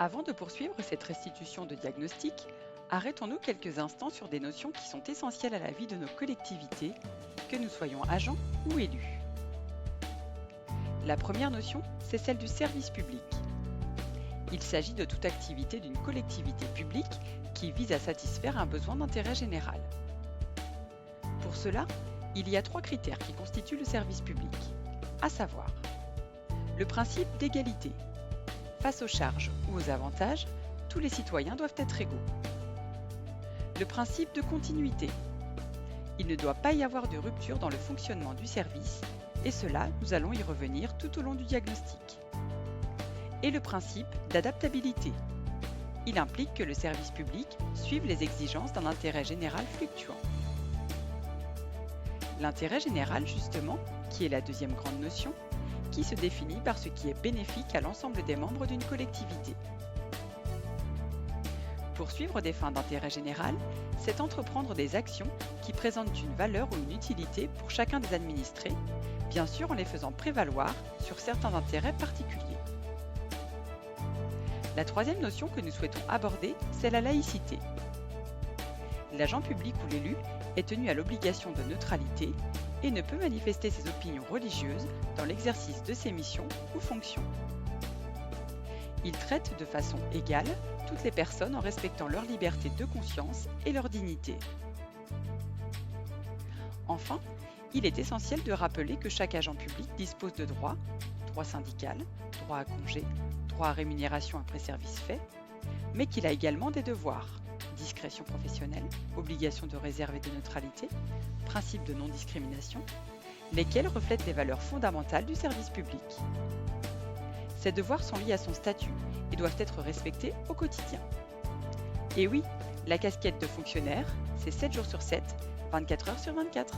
Avant de poursuivre cette restitution de diagnostic, arrêtons-nous quelques instants sur des notions qui sont essentielles à la vie de nos collectivités, que nous soyons agents ou élus. La première notion, c'est celle du service public. Il s'agit de toute activité d'une collectivité publique qui vise à satisfaire un besoin d'intérêt général. Pour cela, il y a 3 critères qui constituent le service public, à savoir le principe d'égalité. Face aux charges ou aux avantages, tous les citoyens doivent être égaux. Le principe de continuité. Il ne doit pas y avoir de rupture dans le fonctionnement du service, et cela, nous allons y revenir tout au long du diagnostic. Et le principe d'adaptabilité. Il implique que le service public suive les exigences d'un intérêt général fluctuant. L'intérêt général, justement, qui est la deuxième grande notion, qui se définit par ce qui est bénéfique à l'ensemble des membres d'une collectivité. Poursuivre des fins d'intérêt général, c'est entreprendre des actions qui présentent une valeur ou une utilité pour chacun des administrés, bien sûr en les faisant prévaloir sur certains intérêts particuliers. La troisième notion que nous souhaitons aborder, c'est la laïcité. L'agent public ou l'élu est tenu à l'obligation de neutralité et ne peut manifester ses opinions religieuses dans l'exercice de ses missions ou fonctions. Il traite de façon égale toutes les personnes en respectant leur liberté de conscience et leur dignité. Enfin, il est essentiel de rappeler que chaque agent public dispose de droits, droit syndical, droit à congé, droit à rémunération après service fait, mais qu'il a également des devoirs, discrétion professionnelle, obligation de réserve et de neutralité, principe de non-discrimination, lesquels reflètent les valeurs fondamentales du service public. Ces devoirs sont liés à son statut et doivent être respectés au quotidien. Et oui, la casquette de fonctionnaire, c'est 7 jours sur 7, 24 heures sur 24.